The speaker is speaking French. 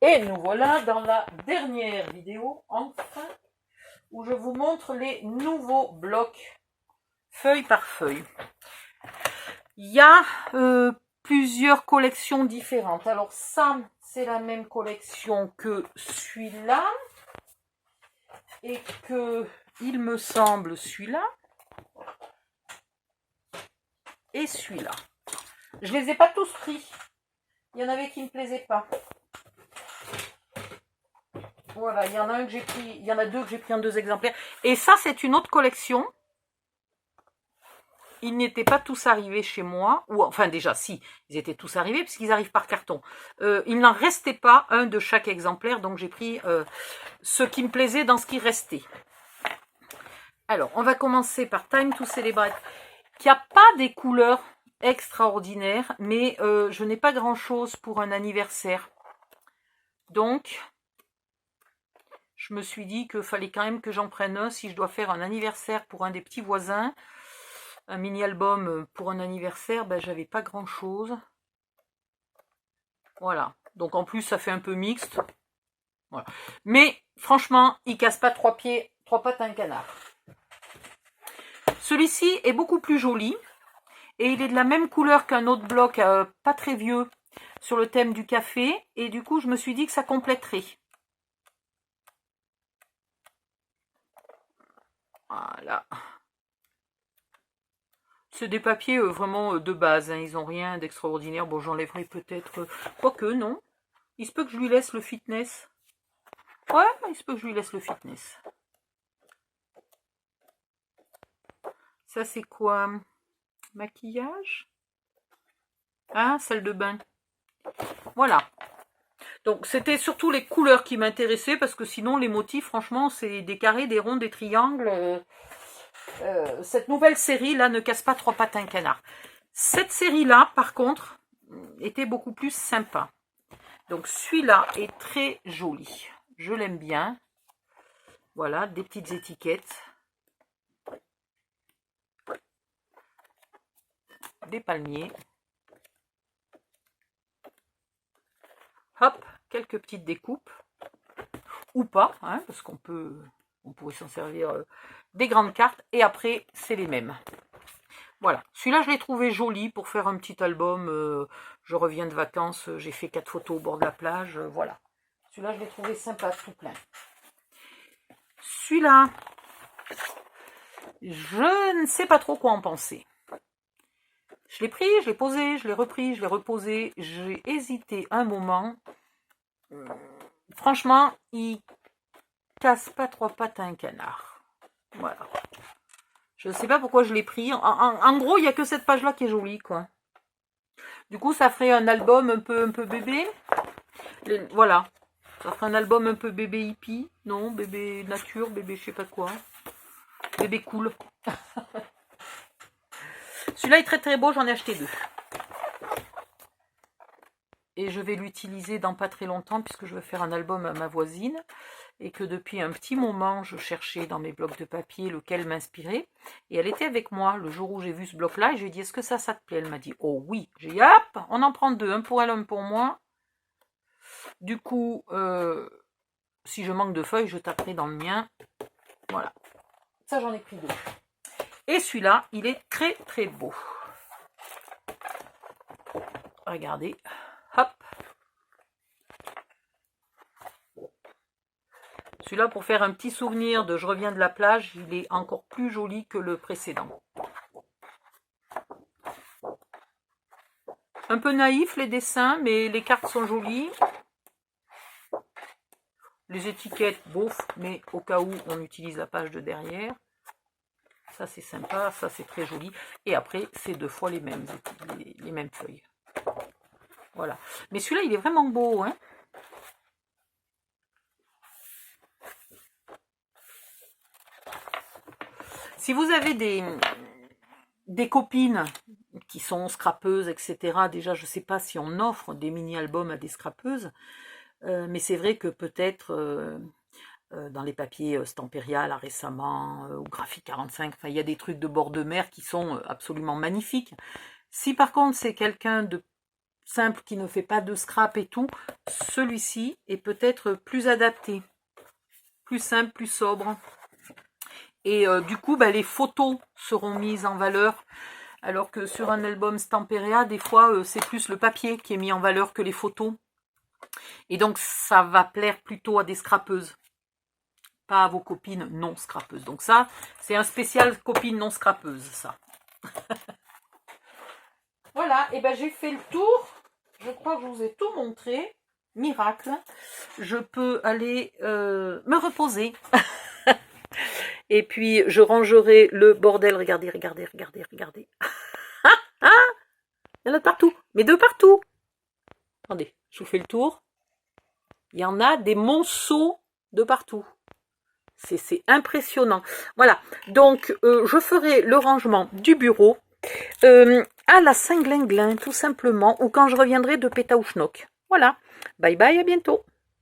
Et nous voilà dans la dernière vidéo, enfin, où je vous montre les nouveaux blocs, feuille par feuille. Il y a plusieurs collections différentes. Alors ça, c'est la même collection que celui-là, et que, il me semble, celui-là, et celui-là. Je les ai pas tous pris. Il y en avait qui ne me plaisaient pas. Voilà, il y en a un que j'ai pris, il y en a deux que j'ai pris en 2 exemplaires. Et ça, c'est une autre collection. Ils n'étaient pas tous arrivés chez moi, ou enfin déjà, si, ils étaient tous arrivés, puisqu'ils arrivent par carton. Il n'en restait pas un de chaque exemplaire, donc j'ai pris ce qui me plaisait dans ce qui restait. Alors, on va commencer par Time to Celebrate, qui n'a pas des couleurs extraordinaires, mais je n'ai pas grand-chose pour un anniversaire. Donc, je me suis dit qu'il fallait quand même que j'en prenne un si je dois faire un anniversaire pour un des petits voisins. Un mini-album pour un anniversaire, ben, j'avais pas grand-chose. Voilà. Donc en plus, ça fait un peu mixte. Voilà. Mais franchement, il casse pas 3 pieds, 3 pattes à un canard. Celui-ci est beaucoup plus joli. Et il est de la même couleur qu'un autre bloc, pas très vieux, sur le thème du café. Et du coup, je me suis dit que ça compléterait. Voilà. C'est des papiers vraiment de base, hein. Ils n'ont rien d'extraordinaire. Bon, j'enlèverai peut-être... quoique, non. Il se peut que je lui laisse le fitness. Ouais, il se peut que je lui laisse le fitness. Ça, c'est quoi? Maquillage? Ah, salle de bain. Voilà. Donc, c'était surtout les couleurs qui m'intéressaient, parce que sinon, les motifs, franchement, c'est des carrés, des ronds, des triangles. Cette nouvelle série-là ne casse pas 3 pattes à un canard. Cette série-là, par contre, était beaucoup plus sympa. Donc, celui-là est très joli. Je l'aime bien. Voilà, des petites étiquettes. Des palmiers. Hop, quelques petites découpes. Ou pas, hein, parce on pourrait s'en servir des grandes cartes. Et après, c'est les mêmes. Voilà, celui-là, je l'ai trouvé joli pour faire un petit album. Je reviens de vacances, j'ai fait 4 photos au bord de la plage. Voilà. Celui-là, je l'ai trouvé sympa, tout plein. Celui-là, je ne sais pas trop quoi en penser. Je l'ai pris, je l'ai posé, je l'ai repris, je l'ai reposé. J'ai hésité un moment. Franchement, il casse pas 3 pattes à un canard. Voilà. Je ne sais pas pourquoi je l'ai pris. En gros, il n'y a que cette page-là qui est jolie, quoi. Du coup, ça ferait un album un peu bébé. Voilà. Ça ferait un album un peu bébé hippie. Non, bébé nature, bébé je sais pas quoi. Bébé cool. Celui-là est très très beau, j'en ai acheté 2. Et je vais l'utiliser dans pas très longtemps puisque je veux faire un album à ma voisine. Et que depuis un petit moment, je cherchais dans mes blocs de papier lequel m'inspirait. Et elle était avec moi le jour où j'ai vu ce bloc-là. Et je lui ai dit, est-ce que ça te plaît? Elle m'a dit, oh oui. J'ai dit, hop, on en prend 2. Un pour elle, un pour moi. Du coup, si je manque de feuilles, je taperai dans le mien. Voilà. Ça, j'en ai pris 2. Et celui-là, il est très très beau. Regardez. Hop. Celui-là, pour faire un petit souvenir de je reviens de la plage, il est encore plus joli que le précédent. Un peu naïf les dessins, mais les cartes sont jolies. Les étiquettes, bof, mais au cas où on utilise la page de derrière. Ça c'est sympa, ça c'est très joli. Et après, c'est 2 fois les mêmes feuilles. Voilà. Mais celui-là, il est vraiment beau, hein. Si vous avez des copines qui sont scrapeuses, etc., déjà, je ne sais pas si on offre des mini-albums à des scrapeuses, mais c'est vrai que peut-être dans les papiers Stamperia, là, récemment, ou Graphique 45, enfin, il y a des trucs de bord de mer qui sont absolument magnifiques. Si par contre c'est quelqu'un de simple qui ne fait pas de scrap et tout, celui-ci est peut-être plus adapté. Plus simple, plus sobre. Et du coup, les photos seront mises en valeur. Alors que sur un album Stamperia, des fois, c'est plus le papier qui est mis en valeur que les photos. Et donc, ça va plaire plutôt à des scrapeuses. Pas à vos copines non scrapeuses. Donc ça, c'est un spécial copine non scrapeuse, ça. Voilà, et ben j'ai fait le tour. Je crois que je vous ai tout montré. Miracle. Je peux aller me reposer. Et puis, je rangerai le bordel. Regardez, regardez, regardez, regardez. Il y en a de partout. Mais de partout. Attendez, je vous fais le tour. Il y en a des monceaux de partout. C'est impressionnant. Voilà, donc je ferai le rangement du bureau à la Saint-Glinglin, tout simplement, ou quand je reviendrai de Pétaouchnok. Voilà, bye bye, à bientôt.